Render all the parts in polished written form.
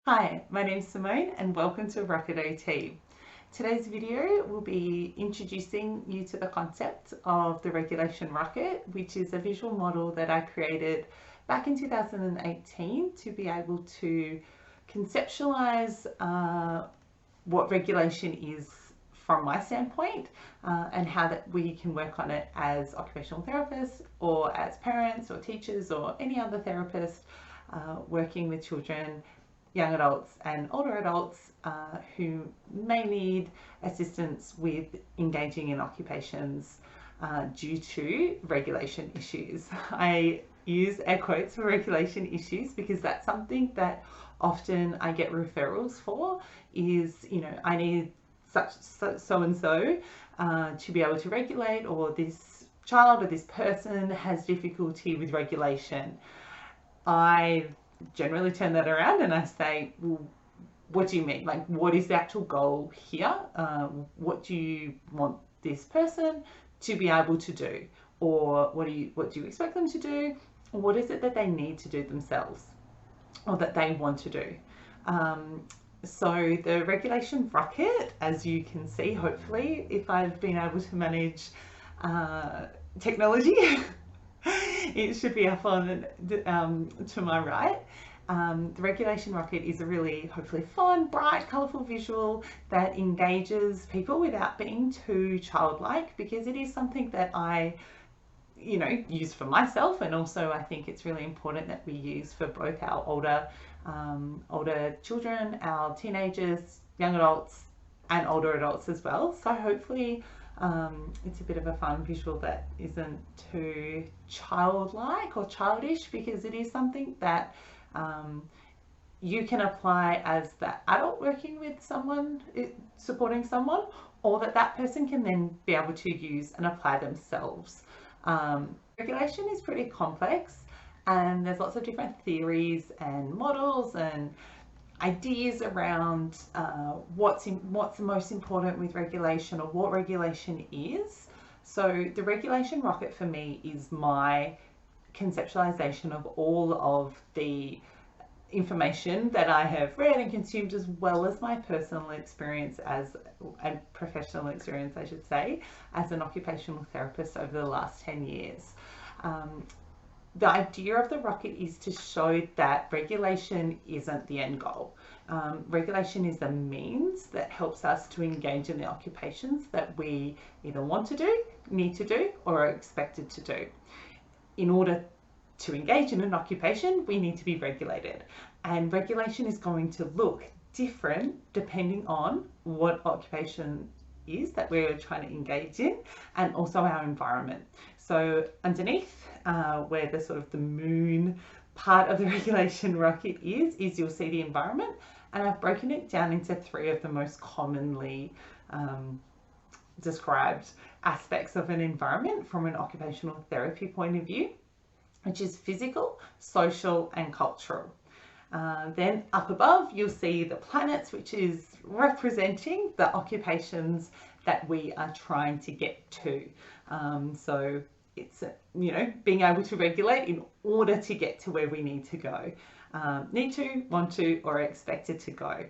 Hi, my name is Simone and welcome to Rocket OT. Today's video will be introducing you to the concept of the regulation rocket, which is a visual model that I created back in 2018 to be able to conceptualize what regulation is from my standpoint and how that we can work on it as occupational therapists or as parents or teachers or any other therapist working with children, young adults and older adults who may need assistance with engaging in occupations due to regulation issues. I use air quotes for regulation issues because that's something that often I get referrals for is, I need so-and-so to be able to regulate, or this child or this person has difficulty with regulation. I generally turn that around and I say, well, what do you mean? Like, what is the actual goal here? What do you want this person to be able to do? Or what do you expect them to do? Or what is it that they need to do themselves or that they want to do? So the regulation rocket, as you can see, hopefully, if I've been able to manage technology, it should be up on to my right. The regulation rocket is a really hopefully fun, bright, colourful visual that engages people without being too childlike, because it is something that I use for myself, and also I think it's really important that we use for both our older children, our teenagers, young adults and older adults as well. So hopefully it's a bit of a fun visual that isn't too childlike or childish, because it is something that you can apply as the adult working with someone, supporting someone, or that person can then be able to use and apply themselves. Regulation is pretty complex, and there's lots of different theories and models and ideas around what's the most important with regulation, or what regulation is. So the regulation rocket for me is my conceptualization of all of the information that I have read and consumed, as well as my personal experience and professional experience, I should say, as an occupational therapist over the last 10 years. The idea of the rocket is to show that regulation isn't the end goal. Regulation is the means that helps us to engage in the occupations that we either want to do, need to do, or are expected to do. In order to engage in an occupation, we need to be regulated. And regulation is going to look different depending on what occupation is that we're trying to engage in, and also our environment. So underneath, where the sort of the moon part of the regulation rocket is you'll see the environment, and I've broken it down into 3 of the most commonly described aspects of an environment from an occupational therapy point of view, which is physical, social and cultural. Then up above you'll see the planets, which is representing the occupations that we are trying to get to. So it's being able to regulate in order to get to where we need to go. Need to, want to, or expected to go.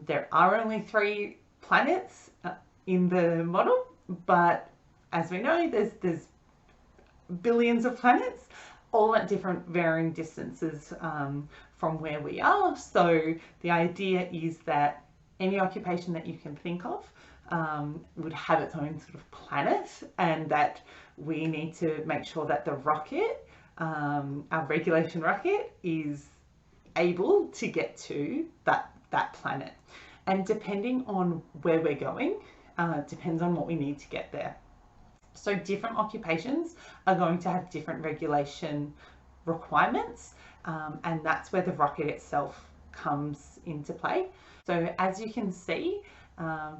There are only 3 planets in the model, but as we know, there's billions of planets, all at different varying distances from where we are. So the idea is that any occupation that you can think of would have its own sort of planet, and that we need to make sure that the rocket, our regulation rocket, is able to get to that planet. And depending on where we're going, depends on what we need to get there. So different occupations are going to have different regulation requirements, and that's where the rocket itself comes into play. So as you can see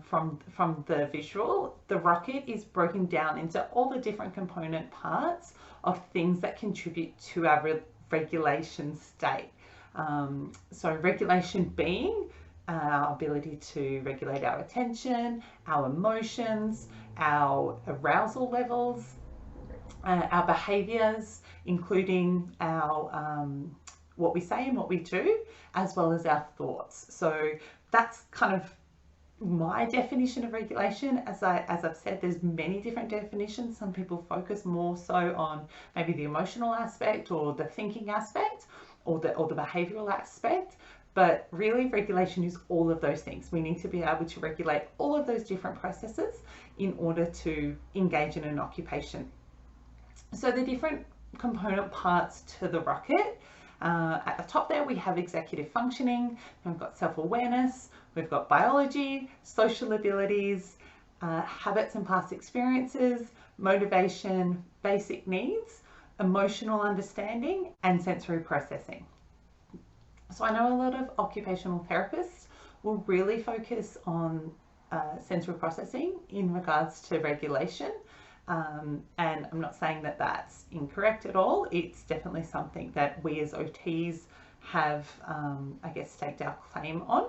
from the visual, the rocket is broken down into all the different component parts of things that contribute to our regulation state. So regulation being our ability to regulate our attention, our emotions, our arousal levels, our behaviours, including our what we say and what we do, as well as our thoughts. So that's kind of my definition of regulation. As I've said, there's many different definitions. Some people focus more so on maybe the emotional aspect or the thinking aspect or the behavioral aspect. But really, regulation is all of those things. We need to be able to regulate all of those different processes in order to engage in an occupation. So the different component parts to the rocket, at the top there we have executive functioning, we've got self-awareness, we've got biology, social abilities, habits and past experiences, motivation, basic needs, emotional understanding, and sensory processing. So I know a lot of occupational therapists will really focus on sensory processing in regards to regulation. And I'm not saying that that's incorrect at all. It's definitely something that we as OTs have, I guess, staked our claim on.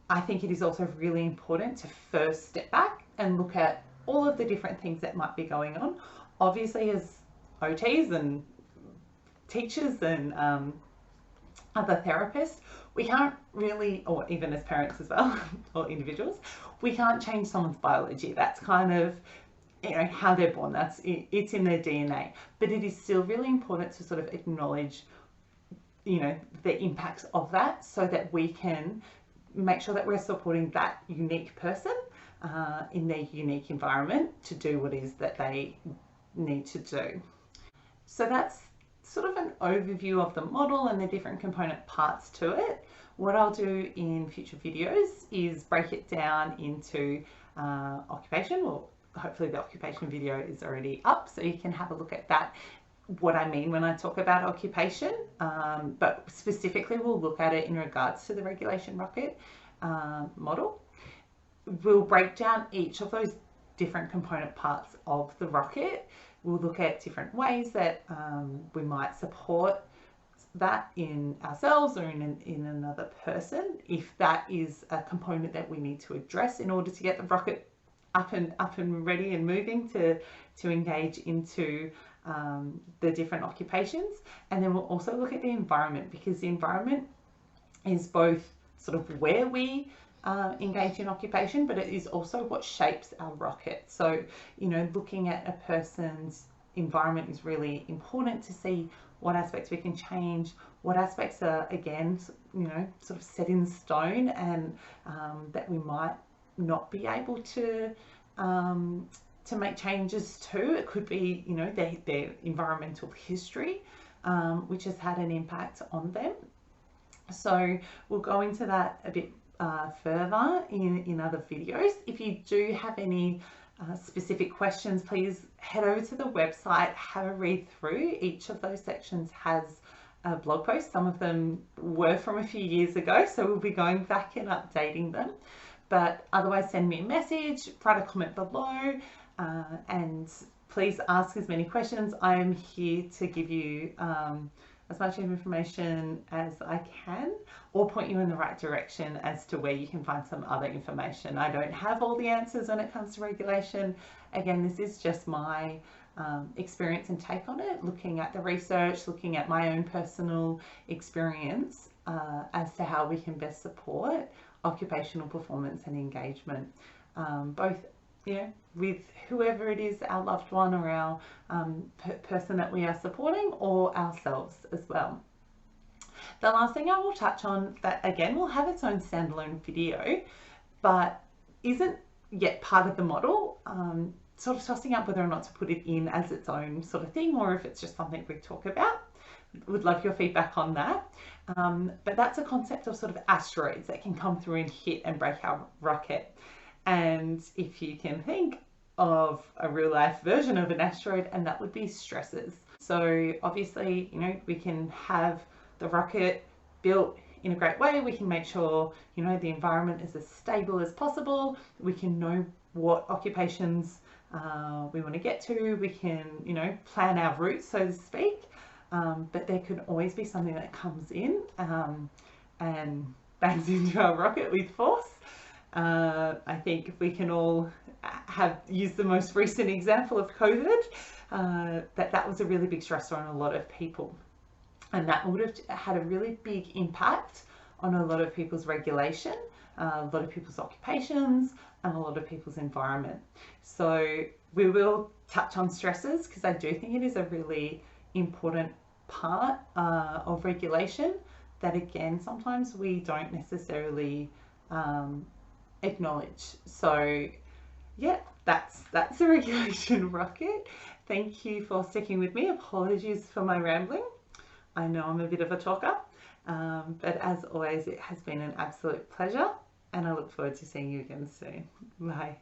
I think it is also really important to first step back and look at all of the different things that might be going on. Obviously, as OTs and teachers and other therapists, we can't really, or even as parents as well, or individuals, we can't change someone's biology. That's kind of, you know, how they're born. It's in their DNA. But it is still really important to sort of acknowledge, you know, the impacts of that, so that we can make sure that we're supporting that unique person in their unique environment to do what it is that they need to do. So that's sort of an overview of the model and the different component parts to it. What I'll do in future videos is break it down into occupation. Well, hopefully the occupation video is already up, so you can have a look at that, what I mean when I talk about occupation, but specifically we'll look at it in regards to the regulation rocket model. We'll break down each of those different component parts of the rocket. We'll look at different ways that we might support that in ourselves or in another person, if that is a component that we need to address in order to get the rocket up and ready and moving to engage into the different occupations. And then we'll also look at the environment, because the environment is both sort of where we engage in occupation, but it is also what shapes our rocket. So, you know, looking at a person's environment is really important to see what aspects we can change, what aspects are, again, you know, sort of set in stone, and that we might not be able to make changes to. It could be, you know, their environmental history, which has had an impact on them. So we'll go into that a bit further in other videos. If you do have any specific questions, please head over to the website, have a read through. Each of those sections has a blog post. Some of them were from a few years ago, so we'll be going back and updating them. But otherwise, send me a message, write a comment below, and please ask as many questions. I am here to give you as much information as I can, or point you in the right direction as to where you can find some other information. I don't have all the answers when it comes to regulation. Again, this is just my experience and take on it, looking at the research, looking at my own personal experience as to how we can best support occupational performance and engagement, both, you know, with whoever it is, our loved one or our person that we are supporting, or ourselves as well. The last thing I will touch on, that again will have its own standalone video, but isn't yet part of the model, sort of tossing up whether or not to put it in as its own sort of thing, or if it's just something we talk about. Would love your feedback on that. But that's a concept of sort of asteroids that can come through and hit and break our rocket. And if you can think of a real life version of an asteroid, and that would be stresses. So obviously, you know, we can have the rocket built in a great way. We can make sure, you know, the environment is as stable as possible. We can know what occupations we want to get to. We can, you know, plan our routes, so to speak. But there could always be something that comes in and bangs into our rocket with force. I think if we can all have used the most recent example of COVID, that was a really big stressor on a lot of people. and that would have had a really big impact on a lot of people's regulation, a lot of people's occupations, and a lot of people's environment. So we will touch on stresses because I do think it is a really important part of regulation that, again, sometimes we don't necessarily acknowledge. So yeah, that's the regulation rocket. Thank you for sticking with me. Apologies for my rambling. I know I'm a bit of a talker, but as always, it has been an absolute pleasure, and I look forward to seeing you again soon. Bye.